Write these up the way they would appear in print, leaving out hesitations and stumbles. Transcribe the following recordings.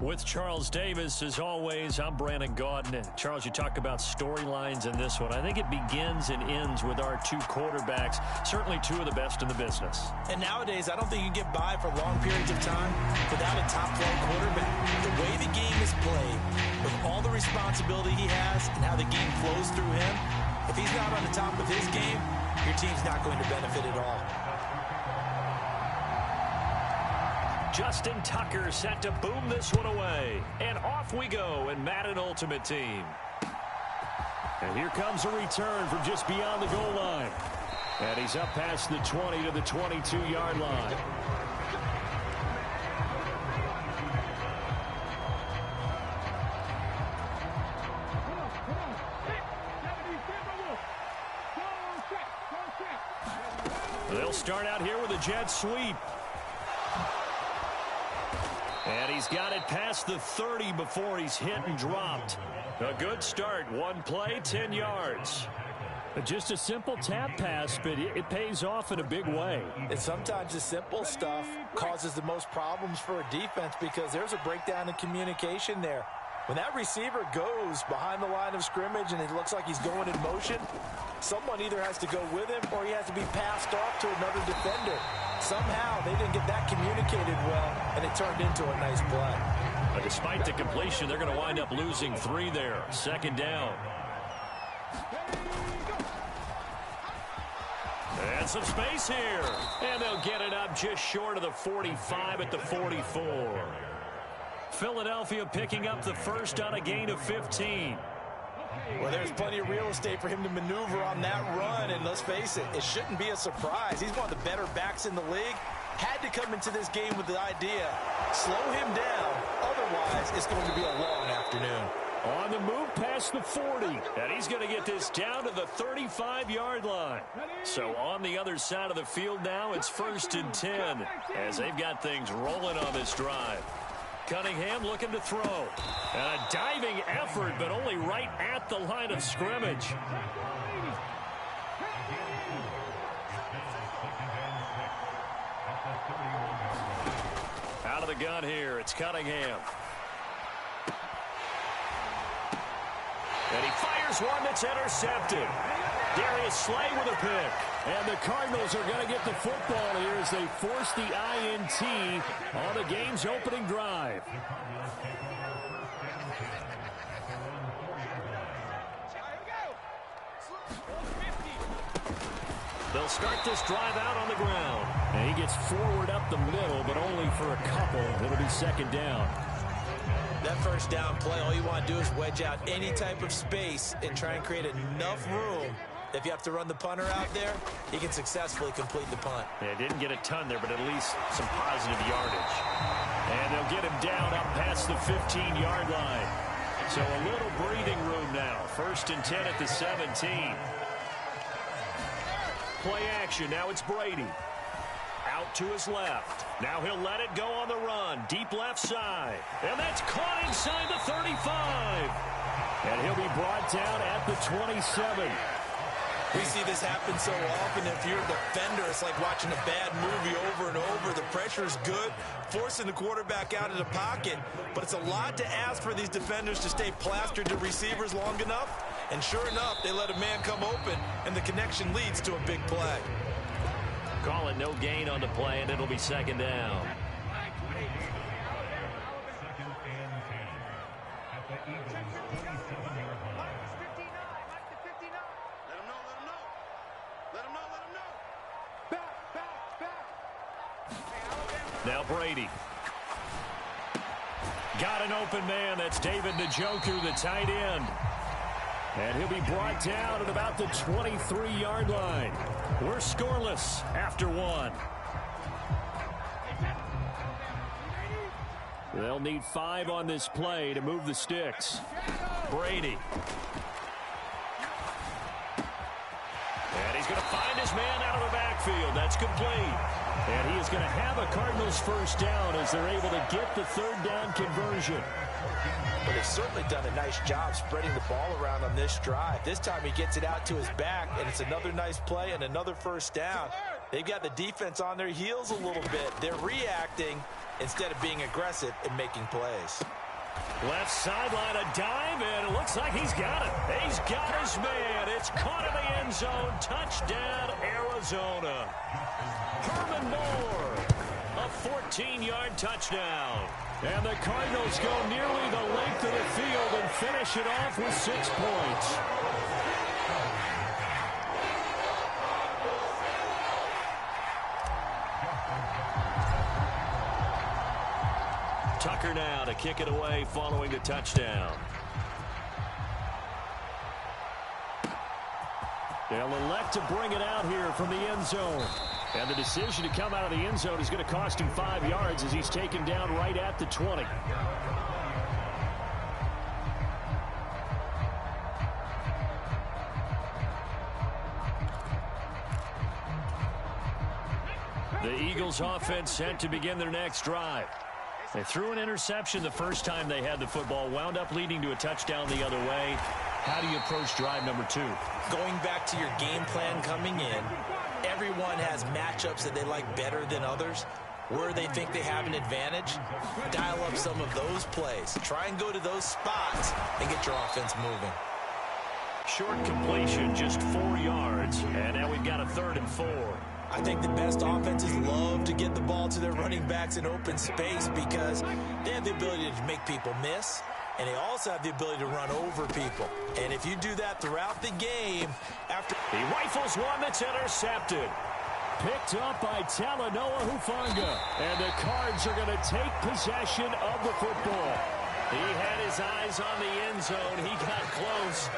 With Charles Davis, as always, I'm Brandon Gaudin. And Charles, you talk about storylines in this one. I think it begins and ends with our two quarterbacks, certainly two of the best in the business. And nowadays, I don't think you can get by for long periods of time without a top-flight quarterback. The way the game is played, with all the responsibility he has and how the game flows through him, if he's not on the top of his game, your team's not going to benefit at all. Justin Tucker set to boom this one away. And off we go in Madden Ultimate Team. And here comes a return from just beyond the goal line. And he's up past the 20 to the 22-yard line. They'll start out here with a jet sweep. And he's got it past the 30 before he's hit and dropped. A good start. One play, 10 yards. Just a simple tap pass, but it pays off in a big way. And sometimes the simple stuff causes the most problems for a defense because there's a breakdown in communication there. When that receiver goes behind the line of scrimmage and it looks like he's going in motion, someone either has to go with him or he has to be passed off to another defender. Somehow they didn't get that communicated well, and it turned into a nice play. But despite the completion, they're going to wind up losing 3 there. Second down. And some space here. And they'll get it up just short of the 45 at the 44. Philadelphia picking up the first on a gain of 15. Well, there's plenty of real estate for him to maneuver on that run, and let's face it, it shouldn't be a surprise. He's one of the better backs in the league. Had to come into this game with the idea, slow him down, otherwise it's going to be a long afternoon. On the move past the 40, and he's going to get this down to the 35-yard line. So on the other side of the field now, it's 1st and 10 as they've got things rolling on this drive. Cunningham looking to throw. And a diving effort, but only right at the line of scrimmage. Out of the gun here, it's Cunningham. And he fires one that's intercepted. Darius Slay with a pick. And the Cardinals are going to get the football here as they force the INT on the game's opening drive. They'll start this drive out on the ground. And he gets forward up the middle, but only for a couple. It'll be second down. That first down play, all you want to do is wedge out any type of space and try and create enough room. If you have to run the punter out there, he can successfully complete the punt. Yeah, didn't get a ton there, but at least some positive yardage. And they'll get him down up past the 15-yard line. So a little breathing room now. 1st and 10 at the 17. Play action. Now it's Brady. Out to his left. Now he'll let it go on the run. Deep left side. And that's caught inside the 35. And he'll be brought down at the 27. We see this happen so often. If you're a defender, it's like watching a bad movie over and over. The pressure is good, forcing the quarterback out of the pocket. But it's a lot to ask for these defenders to stay plastered to receivers long enough. And sure enough, they let a man come open, and the connection leads to a big play. Call it no gain on the play, and it'll be second down. Now Brady. Got an open man. That's David Njoku, the tight end. And he'll be brought down at about the 23-yard line. We're scoreless after 1. They'll need 5 on this play to move the sticks. Brady. And he's going to find his man out of the backfield. That's complete. And he is going to have a Cardinals first down as they're able to get the 3rd down conversion. But they've certainly done a nice job spreading the ball around on this drive. This time he gets it out to his back, and it's another nice play and another first down. They've got the defense on their heels a little bit. They're reacting instead of being aggressive and making plays. Left sideline, a dive, and it looks like he's got it. He's got his man. It's caught in the end zone. Touchdown, Arizona. Herman Moore, a 14-yard touchdown. And the Cardinals go nearly the length of the field and finish it off with 6 points. Tucker now to kick it away following the touchdown. They'll elect to bring it out here from the end zone. And the decision to come out of the end zone is going to cost him 5 yards as he's taken down right at the 20. The Eagles offense set to begin their next drive. They threw an interception the first time they had the football, wound up leading to a touchdown the other way. How do you approach drive number 2? Going back to your game plan coming in, everyone has matchups that they like better than others. Where they think they have an advantage, dial up some of those plays. Try and go to those spots and get your offense moving. Short completion, just 4 yards. And now we've got a 3rd and 4. I think the best offenses love to get the ball to their running backs in open space because they have the ability to make people miss, and they also have the ability to run over people. And if you do that throughout the game, after he rifles one that's intercepted. Picked up by Talanoa Hufanga. And the Cards are going to take possession of the football. He had his eyes on the end zone. He got close.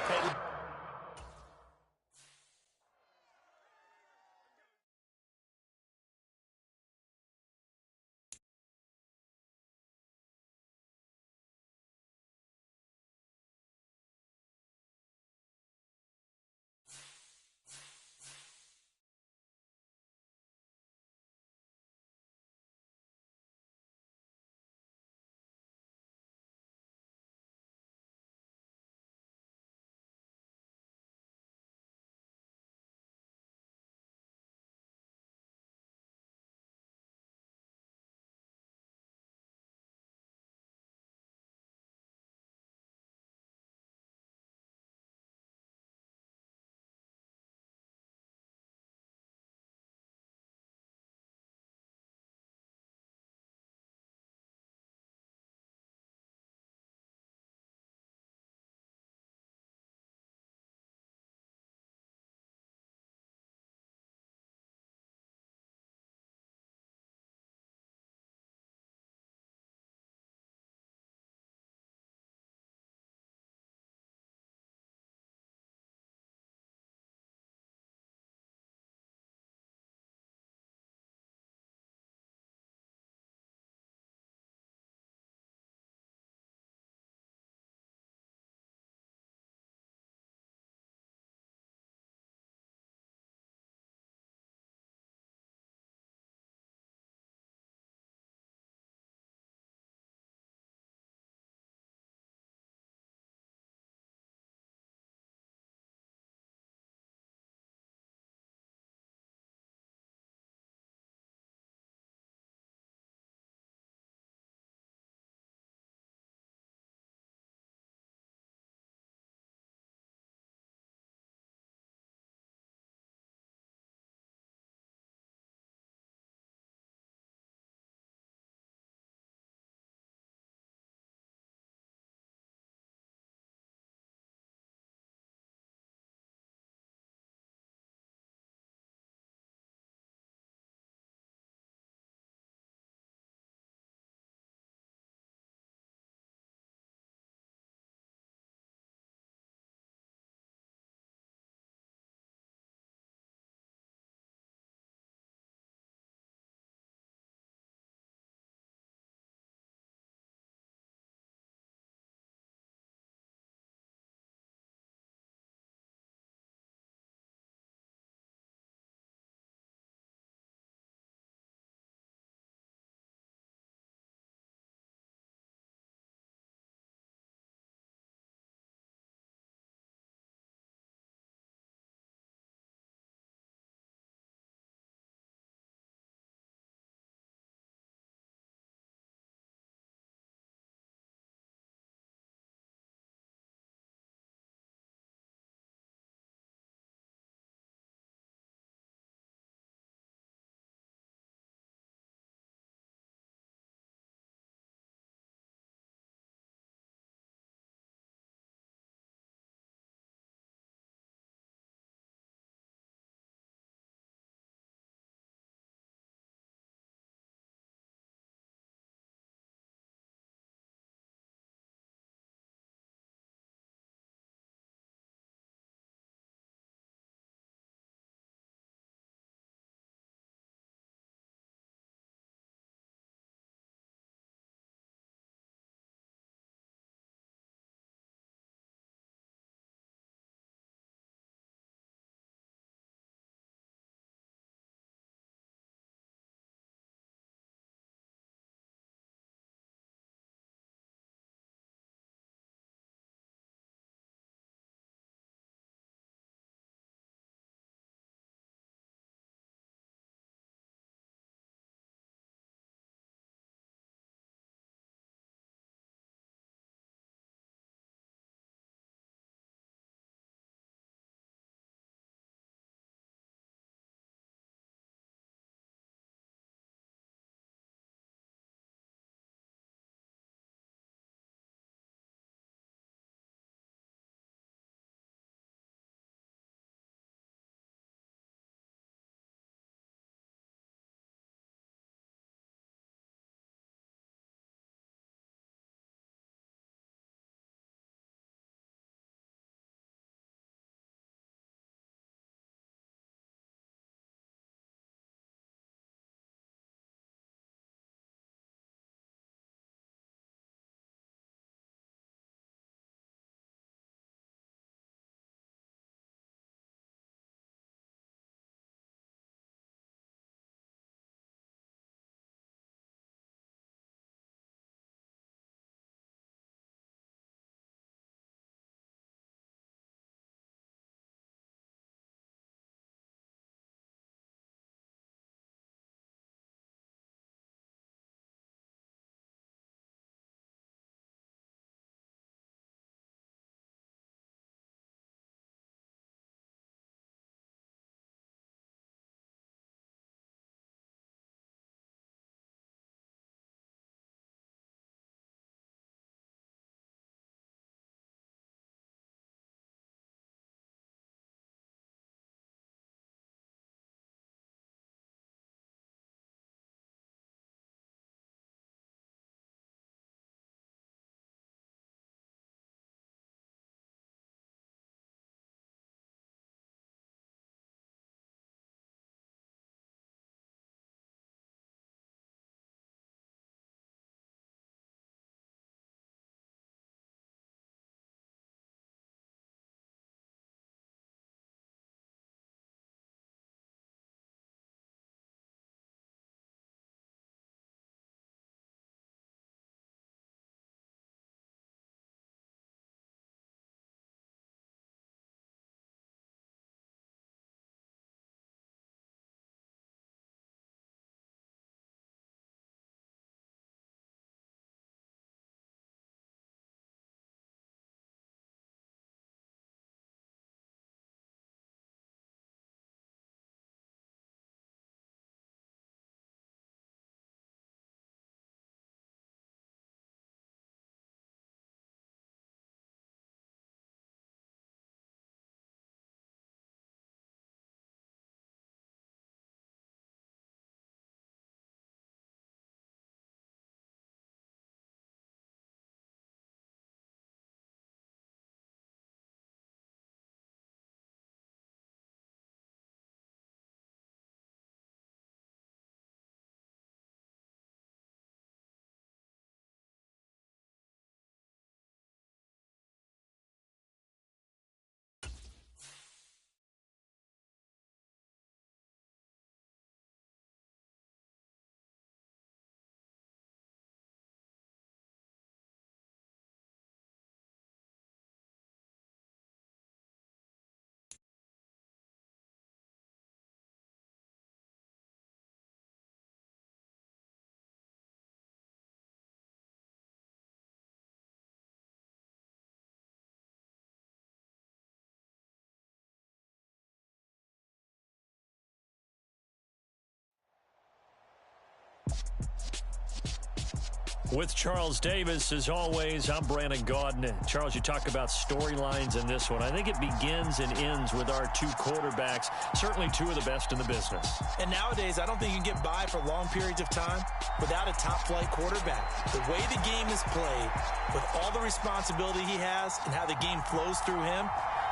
With Charles Davis, as always, I'm Brandon Gaudin. Charles, you talk about storylines in this one. I think it begins and ends with our two quarterbacks, certainly two of the best in the business. And nowadays, I don't think you can get by for long periods of time without a top-flight quarterback. The way the game is played, with all the responsibility he has and how the game flows through him,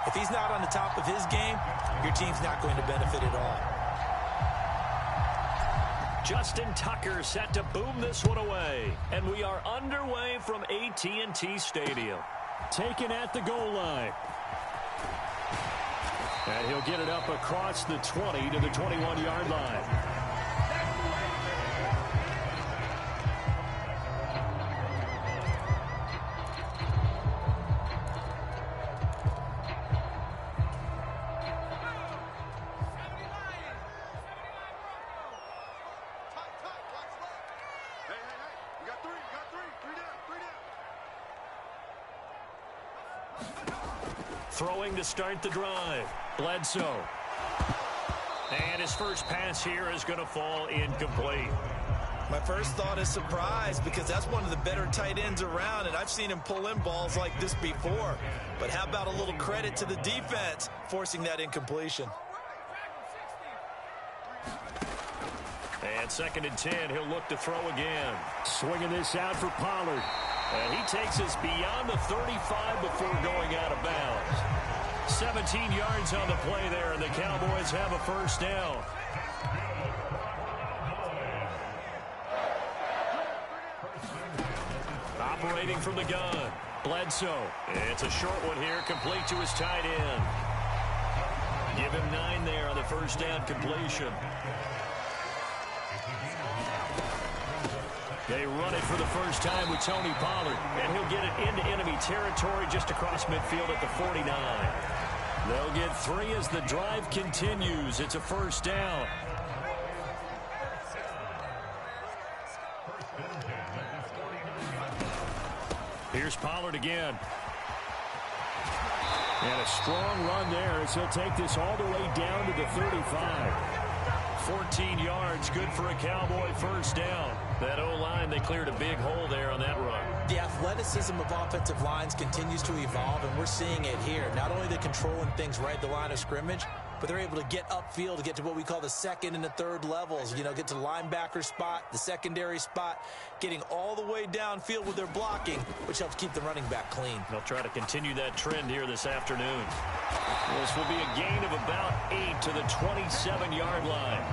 if he's not on the top of his game, your team's not going to benefit at all. Justin Tucker set to boom this one away. And we are underway from AT&T Stadium. Taken at the goal line. And he'll get it up across the 20 to the 21-yard line. Throwing to start the drive. Bledsoe. And his first pass here is going to fall incomplete. My first thought is surprise, because that's one of the better tight ends around, and I've seen him pull in balls like this before. But how about a little credit to the defense forcing that incompletion? And 2nd and 10, he'll look to throw again. Swinging this out for Pollard. And he takes us beyond the 35 before going out of bounds. 17 yards on the play there, and the Cowboys have a first down. Operating from the gun, Bledsoe. It's a short one here, complete to his tight end. Give him 9 there on the first down completion. They run it for the first time with Tony Pollard, and he'll get it into enemy territory just across midfield at the 49. They'll get 3 as the drive continues. It's a first down. Here's Pollard again. And a strong run there as he'll take this all the way down to the 35. 14 yards, good for a Cowboy first down. That O-line, they cleared a big hole there on that run. The athleticism of offensive lines continues to evolve, and we're seeing it here. Not only they're controlling things right at the line of scrimmage, but they're able to get upfield to get to what we call the second and the third levels. You know, get to the linebacker spot, the secondary spot, getting all the way downfield with their blocking, which helps keep the running back clean. They'll try to continue that trend here this afternoon. This will be a gain of about 8 to the 27-yard line.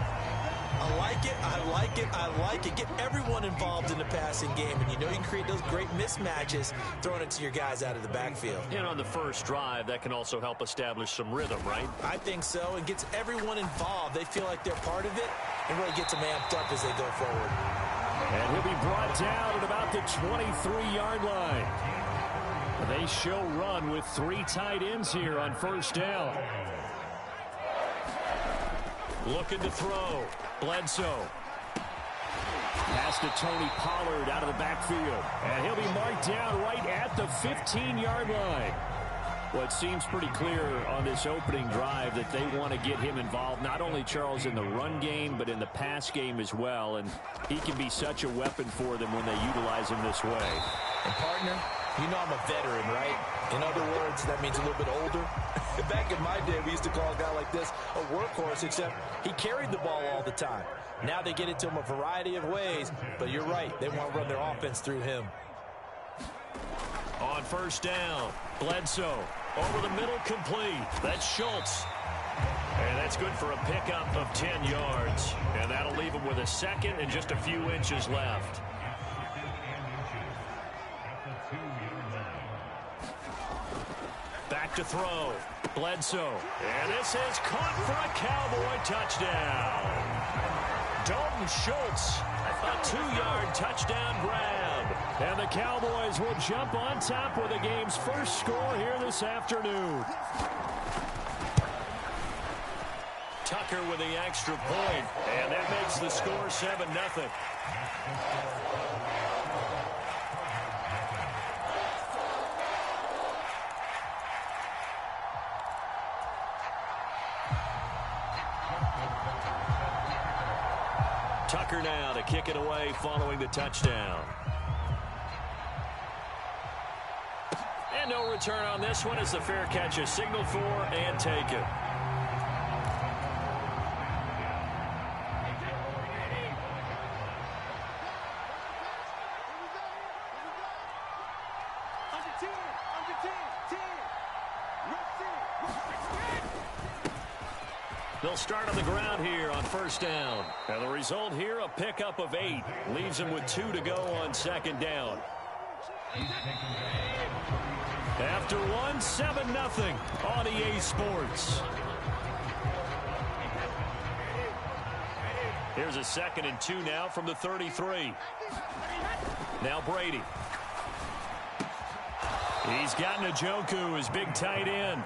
I like it, I like it, I like it. Get everyone involved in the passing game, and you know you can create those great mismatches throwing it to your guys out of the backfield. And on the first drive, that can also help establish some rhythm, right? I think so, and gets everyone involved. They feel like they're part of it, and really gets them amped up as they go forward. And he'll be brought down at about the 23-yard line. They show run with 3 tight ends here on first down. Looking to throw. Bledsoe. Pass to Tony Pollard out of the backfield. And he'll be marked down right at the 15-yard line. Well, it seems pretty clear on this opening drive that they want to get him involved, not only, Charles, in the run game, but in the pass game as well. And he can be such a weapon for them when they utilize him this way. And, partner, you know I'm a veteran, right? In other words, that means a little bit older. Back in my day, we used to call a guy like this a workhorse, except he carried the ball all the time. Now they get it to him a variety of ways, but you're right. They want to run their offense through him. On first down, Bledsoe over the middle, complete. That's Schultz. And that's good for a pickup of 10 yards. And that'll leave him with a second and just a few inches left. Back to throw. Bledsoe. And this is caught for a Cowboy touchdown. Dalton Schultz, a 2-yard touchdown grab. And the Cowboys will jump on top with the game's first score here this afternoon. Tucker with the extra point, and that makes the score 7-0. Tucker now to kick it away following the touchdown. And no return on this one as the fair catch is signaled for and taken. They'll start on the ground here on first down. And the result here, a pickup of 8. Leaves them with 2 to go on second down. After 1, 7-0 on EA Sports. Here's a 2nd and 2 now from the 33. Now Brady. He's got Njoku, his big tight end.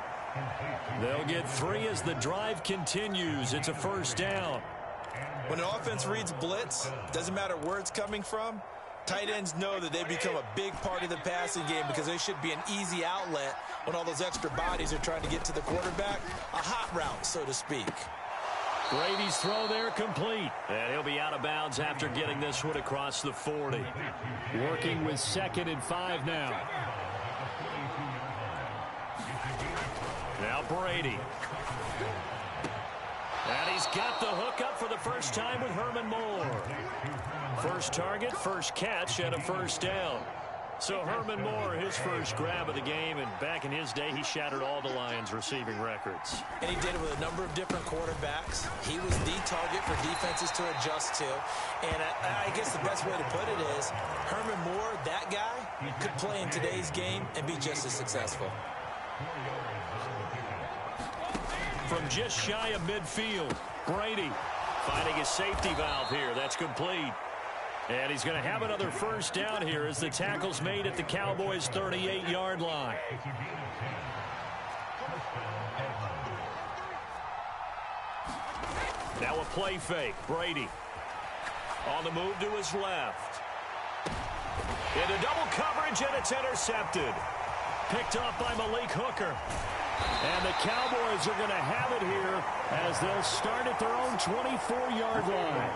They'll get 3 as the drive continues. It's a first down. When an offense reads blitz, doesn't matter where it's coming from, tight ends know that they become a big part of the passing game because they should be an easy outlet when all those extra bodies are trying to get to the quarterback. A hot route, so to speak. Brady's throw there complete. And he'll be out of bounds after getting this one across the 40. Working with 2nd and 5 now. Now Brady. And he's got the hook up for the first time with Herman Moore. First target, first catch, and a first down. So Herman Moore, his first grab of the game, and back in his day, he shattered all the Lions' receiving records. And he did it with a number of different quarterbacks. He was the target for defenses to adjust to. And I guess the best way to put it is, Herman Moore, that guy, could play in today's game and be just as successful. From just shy of midfield, Brady finding a safety valve here. That's complete. And he's going to have another first down here as the tackle's made at the Cowboys' 38-yard line. Now a play fake. Brady on the move to his left. Into double coverage, and it's intercepted. Picked off by Malik Hooker. And the Cowboys are going to have it here as they'll start at their own 24-yard line.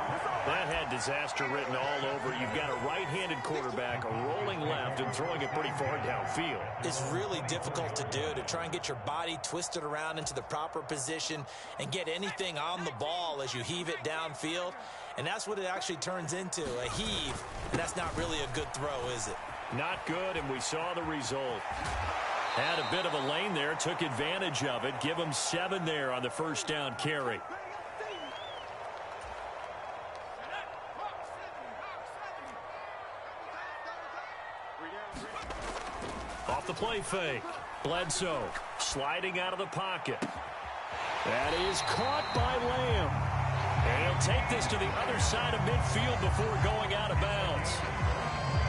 That had disaster written all over. You've got a right-handed quarterback rolling left and throwing it pretty far downfield. It's really difficult to do, to try and get your body twisted around into the proper position and get anything on the ball as you heave it downfield. And that's what it actually turns into, a heave. And that's not really a good throw, is it? Not good, and we saw the result. Had a bit of a lane there, took advantage of it. Give him 7 there on the first down carry. Off the play fake. Bledsoe sliding out of the pocket. That is caught by Lamb. And he'll take this to the other side of midfield before going out of bounds.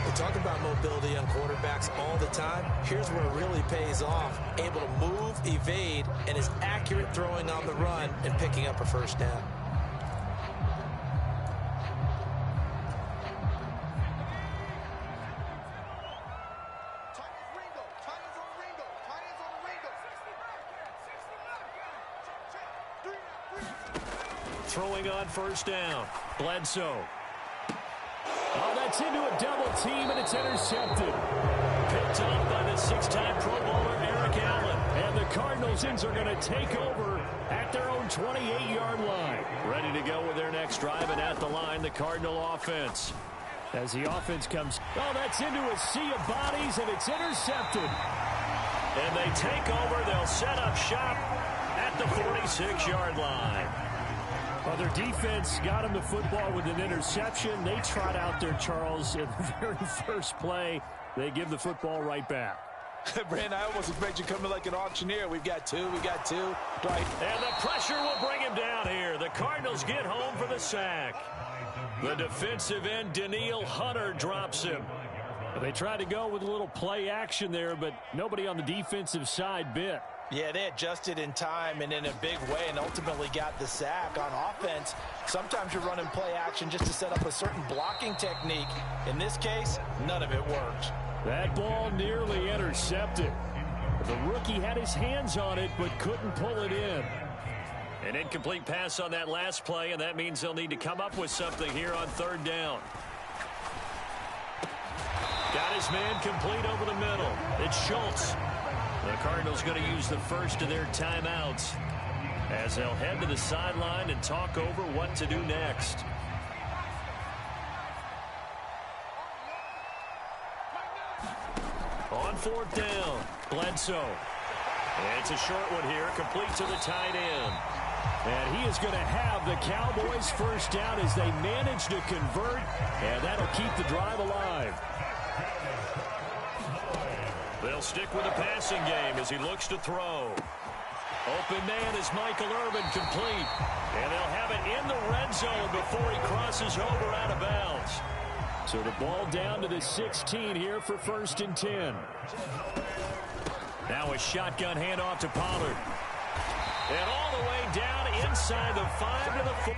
We talk about mobility on quarterbacks all the time. Here's where it really pays off. Able to move, evade, and is accurate throwing on the run and picking up a first down. Throwing on first down. Bledsoe. Oh, that's into a double team, and it's intercepted. Picked off by the 6-time Pro Bowler Eric Allen. And the Cardinals are going to take over at their own 28-yard line. Ready to go with their next drive, and at the line, the Cardinal offense. As the offense comes, oh, that's into a sea of bodies, and it's intercepted. And they take over. They'll set up shop at the 46-yard line. Well, their defense got him the football with an interception. They trot out there, Charles, in the very first play. They give the football right back. Brandon, I almost expect you coming like an auctioneer. We've got two. Right. And the pressure will bring him down here. The Cardinals get home for the sack. The defensive end, Danielle Hunter, drops him. They tried to go with a little play action there, but nobody on the defensive side bit. Yeah, they adjusted in time and in a big way and ultimately got the sack. On offense, sometimes you're running play action just to set up a certain blocking technique. In this case, none of it worked. That ball nearly intercepted. The rookie had his hands on it but couldn't pull it in. An incomplete pass on that last play, and that means they'll need to come up with something here on third down. Got his man complete over the middle. It's Schultz. The Cardinals going to use the first of their timeouts as they'll head to the sideline and talk over what to do next. On fourth down, Bledsoe. It's a short one here, complete to the tight end. And he is going to have the Cowboys first down as they manage to convert, and that'll keep the drive alive. They'll stick with the passing game as he looks to throw. Open man is Michael Irvin, complete. And they'll have it in the red zone before he crosses over out of bounds. So the ball down to the 16 here for 1st and 10. Now a shotgun handoff to Pollard. And all the way down inside the 5 to the 4.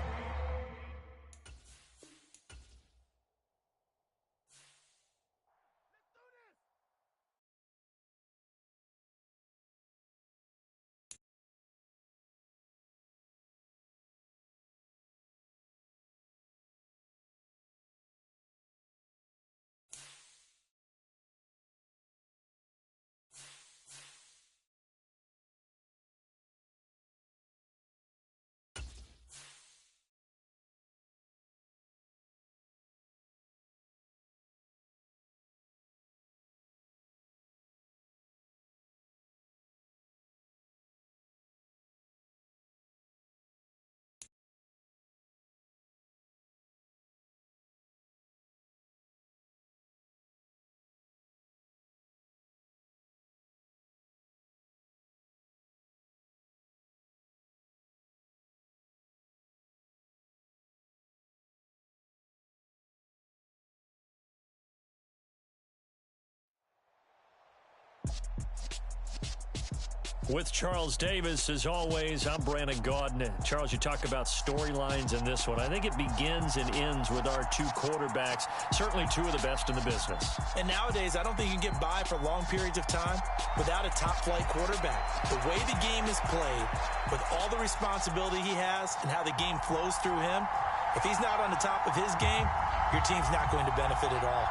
With Charles Davis, as always, I'm Brandon Gaudin. Charles, you talk about storylines in this one. I think it begins and ends with our two quarterbacks, certainly two of the best in the business. And nowadays, I don't think you can get by for long periods of time without a top-flight quarterback. The way the game is played, with all the responsibility he has and how the game flows through him, if he's not on the top of his game, your team's not going to benefit at all.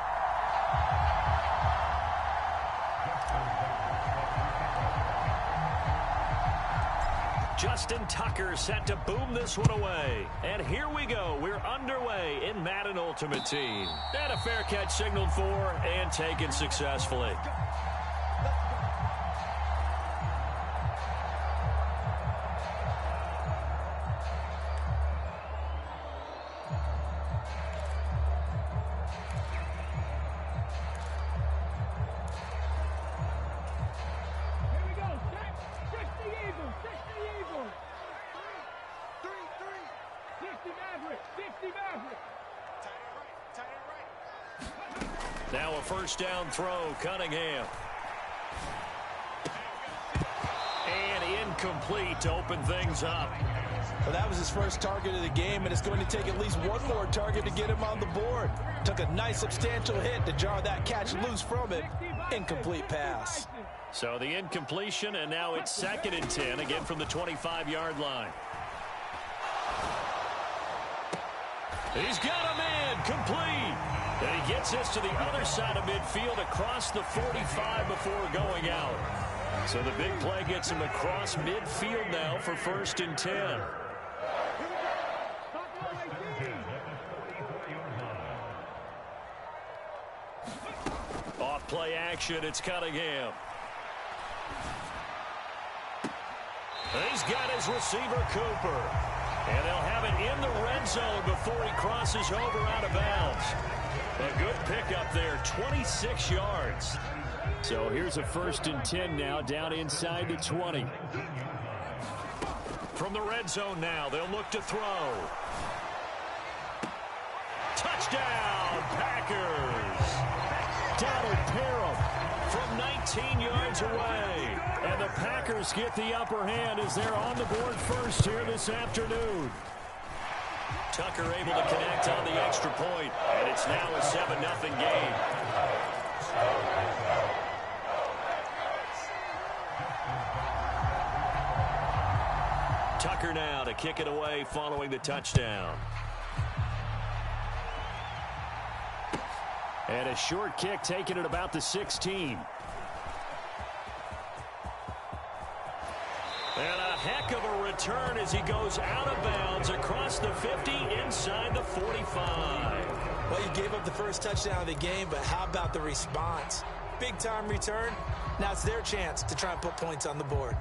Justin Tucker set to boom this one away. And here we go. We're underway in Madden Ultimate Team. And a fair catch signaled for and taken successfully. Now a first down throw, Cunningham. And incomplete to open things up. Well, that was his first target of the game, and it's going to take at least one more target to get him on the board. Took a nice substantial hit to jar that catch loose from it. Incomplete pass. So the incompletion, and now it's 2nd and 10, again from the 25-yard line. He's got a man, complete. And he gets this to the other side of midfield across the 45 before going out. So the big play gets him across midfield now for 1st and 10. Off play action, it's Cunningham. He's got his receiver, Cooper. And they'll have it in the red zone before he crosses over out of bounds. A good pickup there, 26 yards. So here's a 1st and 10 now, down inside the 20. From the red zone now, they'll look to throw. Touchdown, Packers. Donald Parham from 19 yards away. And the Packers get the upper hand as they're on the board first here this afternoon. Tucker able to connect on the extra point, and it's now a 7-0 game. Tucker now to kick it away following the touchdown. And a short kick taken at about the 16. And a heck of a return as he goes out of bounds across the 50 inside the 45. Well, you gave up the first touchdown of the game, but how about the response? Big-time return. Now it's their chance to try and put points on the board.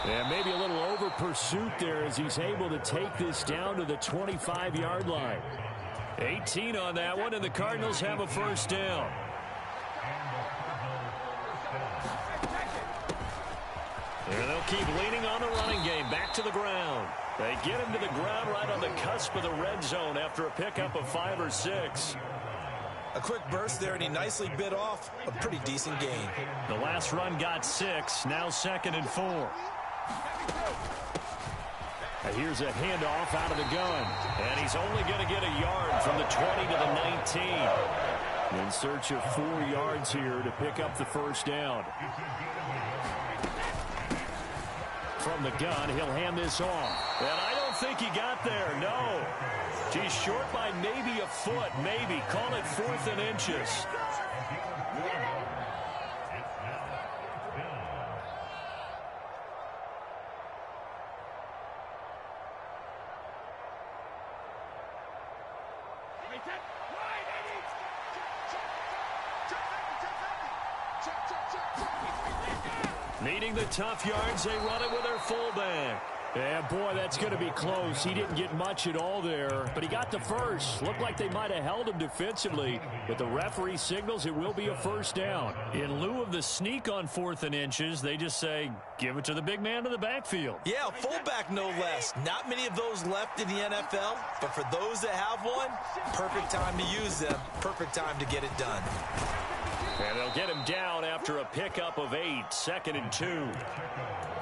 And maybe a little over pursuit there as he's able to take this down to the 25-yard line. 18 on that one, and the Cardinals have a first down. And they'll keep leaning on the running game. Back to the ground. They get him to the ground right on the cusp of the red zone after a pickup of 5 or 6. A quick burst there, and he nicely bit off a pretty decent gain. The last run got 6, now 2nd and 4. And here's a handoff out of the gun. And he's only going to get a yard from the 20 to the 19. In search of 4 yards here to pick up the first down. From the gun, he'll hand this off. And I don't think he got there, no. He's short by maybe a foot, maybe. Call it 4th and inches. Needing the tough yards, they run it with their fullback. Yeah, boy, that's going to be close. He didn't get much at all there, but he got the first. Looked like they might have held him defensively, but the referee signals it will be a first down. In lieu of the sneak on 4th and inches, they just say, give it to the big man in the backfield. Yeah, fullback no less. Not many of those left in the NFL, but for those that have one, perfect time to use them, perfect time to get it done. And they'll get him down after a pickup of 8, 2nd and 2.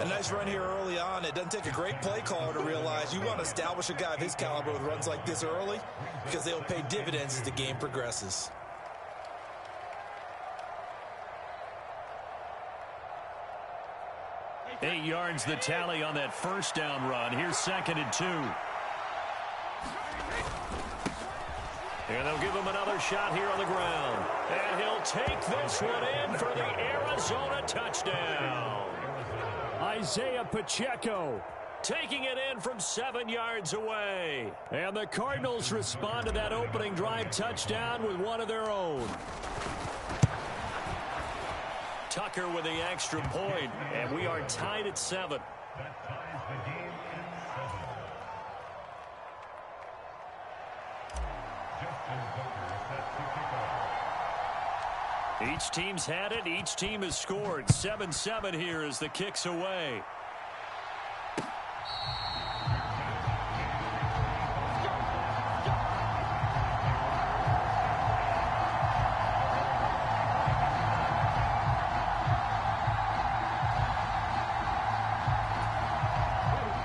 A nice run here early on. It doesn't take a great play caller to realize you want to establish a guy of his caliber with runs like this early because they'll pay dividends as the game progresses. Eight yards the tally on that first down run. Here's 2nd and 2. And they'll give him another shot here on the ground. And he'll take this one in for the Arizona touchdown. Isaiah Pacheco taking it in from 7 yards away. And the Cardinals respond to that opening drive touchdown with one of their own. Tucker with the extra point, and we are tied at 7. Each team's had it. Each team has scored. 7-7 here as the kick's away.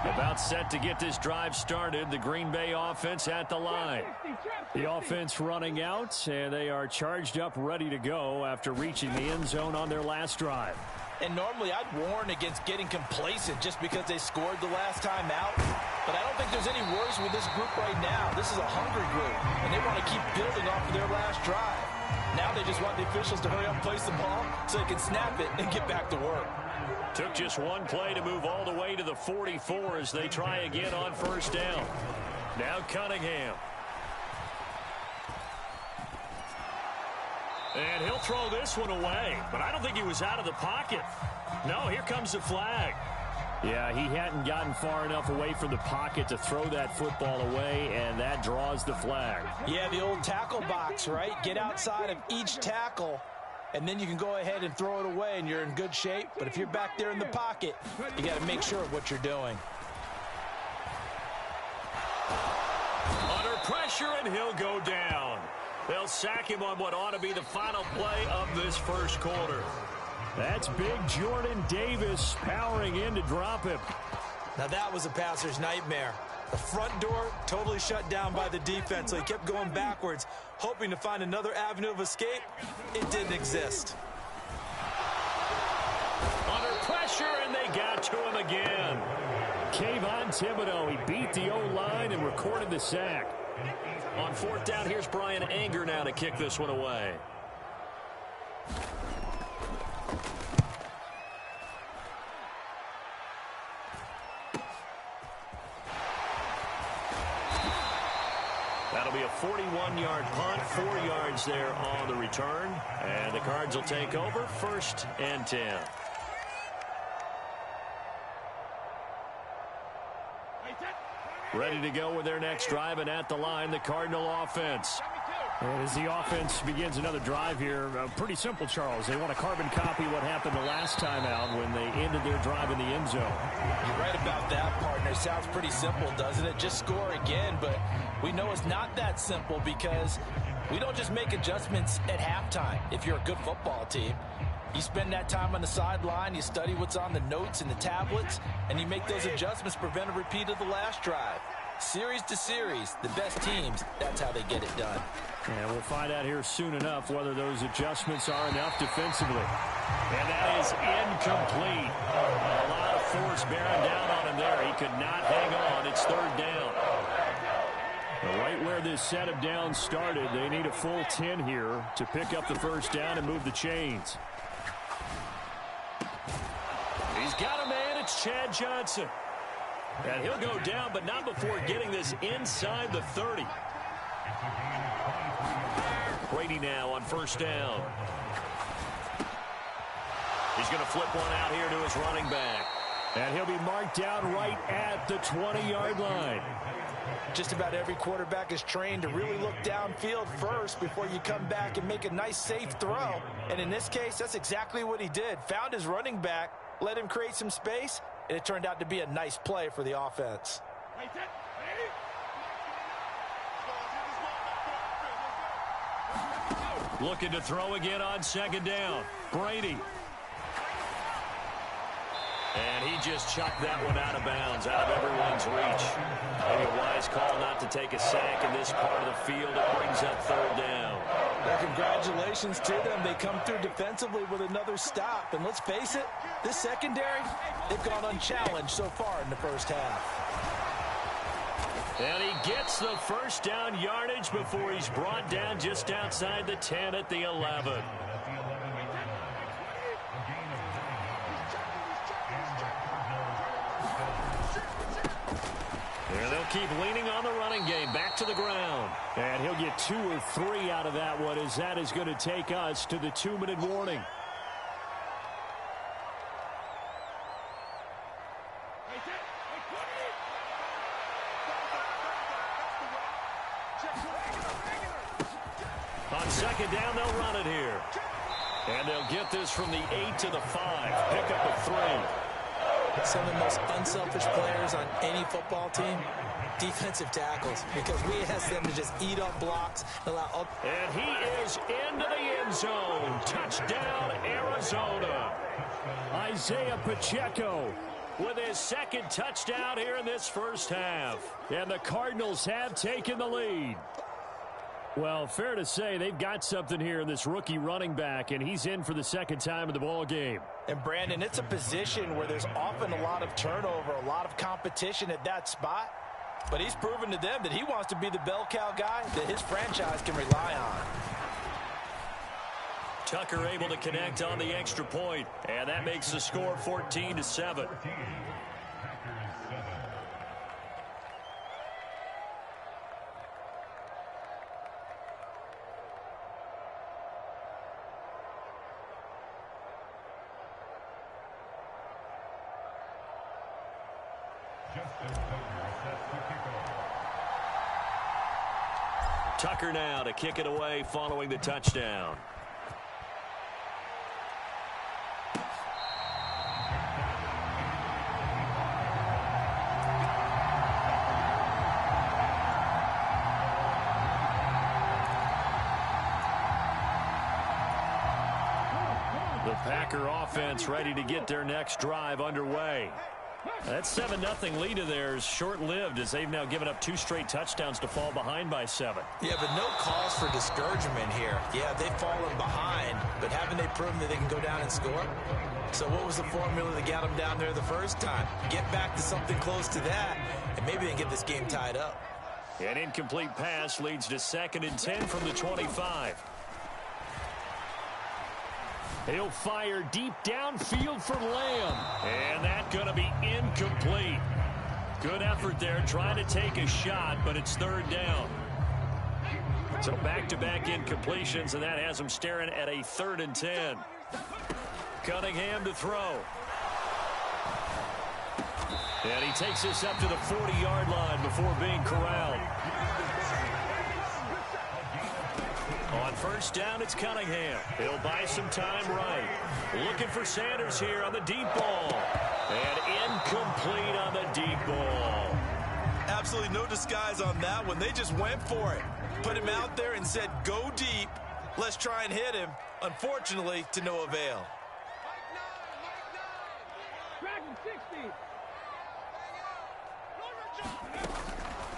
About set to get this drive started. The Green Bay offense at the line. The offense running out, and they are charged up, ready to go after reaching the end zone on their last drive. And normally I'd warn against getting complacent just because they scored the last time out. But I don't think there's any worries with this group right now. This is a hungry group, and they want to keep building off of their last drive. Now they just want the officials to hurry up and place the ball so they can snap it and get back to work. Took just one play to move all the way to the 44 as they try again on first down. Now Cunningham. And he'll throw this one away, but I don't think he was out of the pocket. No, here comes the flag. Yeah, he hadn't gotten far enough away from the pocket to throw that football away, and that draws the flag. Yeah, the old tackle box, right? Get outside of each tackle, and then you can go ahead and throw it away, and you're in good shape. But if you're back there in the pocket, you got to make sure of what you're doing. Under pressure, and he'll go down. They'll sack him on what ought to be the final play of this first quarter. That's big Jordan Davis powering in to drop him. Now that was a passer's nightmare. The front door totally shut down by the defense, so he kept going backwards, hoping to find another avenue of escape. It didn't exist. Under pressure, and they got to him again. Kayvon Thibodeau, he beat the O-line and recorded the sack. On fourth down, here's Brian Anger now to kick this one away. That'll be a 41-yard punt, 4 yards there on the return. And the Cards will take over, 1st and 10. Ready to go with their next drive, and at the line, the Cardinal offense. And as the offense begins another drive here, pretty simple, Charles. They want to carbon copy what happened the last time out when they ended their drive in the end zone. You're right about that, partner. Sounds pretty simple, doesn't it? Just score again, but we know it's not that simple because we don't just make adjustments at halftime if you're a good football team. You spend that time on the sideline, you study what's on the notes and the tablets, and you make those adjustments to prevent a repeat of the last drive. Series to series, the best teams, that's how they get it done. And we'll find out here soon enough whether those adjustments are enough defensively. And that is incomplete. A lot of force bearing down on him there. He could not hang on. It's 3rd down. Right where this set of downs started, they need a full 10 here to pick up the 1st down and move the chains. He's got a man. It's Chad Johnson. And he'll go down, but not before getting this inside the 30. Brady now on 1st down. He's going to flip one out here to his running back. And he'll be marked down right at the 20-yard line. Just about every quarterback is trained to really look downfield first before you come back and make a nice, safe throw. And in this case, that's exactly what he did. Found his running back, let him create some space, and it turned out to be a nice play for the offense. Looking to throw again on 2nd down. Brady. And he just chucked that one out of bounds, out of everyone's reach. Maybe a wise call not to take a sack in this part of the field. It brings up 3rd down. Well, congratulations to them. They come through defensively with another stop. And let's face it, this secondary, they've gone unchallenged so far in the first half. And he gets the 1st down yardage before he's brought down just outside the 10 at the 11. And they'll keep leaning on the running game. Back to the ground. And he'll get 2 or 3 out of that one, as that is going to take us to the 2-minute warning. On 2nd down, they'll run it here. And they'll get this from the 8 to the 5. Pick up a 3. Some of the most unselfish players on any football team, defensive tackles, because we ask them to just eat up blocks. And he is into the end zone. Touchdown, Arizona. Isaiah Pacheco with his 2nd touchdown here in this first half. And the Cardinals have taken the lead. Well, fair to say they've got something here in this rookie running back, and he's in for the 2nd time in the ball game. And, Brandon, it's a position where there's often a lot of turnover, a lot of competition at that spot. But he's proven to them that he wants to be the bell cow guy that his franchise can rely on. Tucker able to connect on the extra point, and that makes the score 14-7. Tucker now to kick it away following the touchdown. The Packer offense ready to get their next drive underway. That 7-0 lead of theirs short-lived as they've now given up 2 straight touchdowns to fall behind by 7. Yeah, but no cause for discouragement here. Yeah, they've fallen behind, but haven't they proven that they can go down and score? So what was the formula that got them down there the first time? Get back to something close to that, and maybe they can get this game tied up. An incomplete pass leads to 2nd and 10 from the 25. He'll fire deep downfield for Lamb. And that's going to be incomplete. Good effort there trying to take a shot, but it's 3rd down. So back-to-back incompletions, and that has him staring at a 3rd and 10. Cunningham to throw. And he takes this up to the 40-yard line before being corralled. On 1st down, it's Cunningham. He'll buy some time right. Looking for Sanders here on the deep ball. And incomplete on the deep ball. Absolutely no disguise on that one. They just went for it. Put him out there and said, go deep. Let's try and hit him. Unfortunately, to no avail.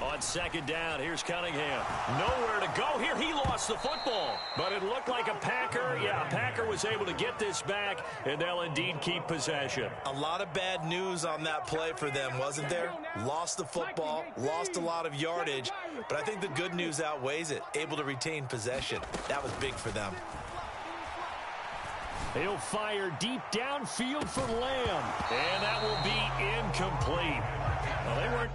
On 2nd down, here's Cunningham. Nowhere to go here. He lost the football. But it looked like a Packer. Yeah, a Packer was able to get this back, and they'll indeed keep possession. A lot of bad news on that play for them, wasn't there? Lost the football, lost a lot of yardage, but I think the good news outweighs it. Able to retain possession. That was big for them. He'll fire deep downfield for Lamb, and that will be incomplete. Well, they weren't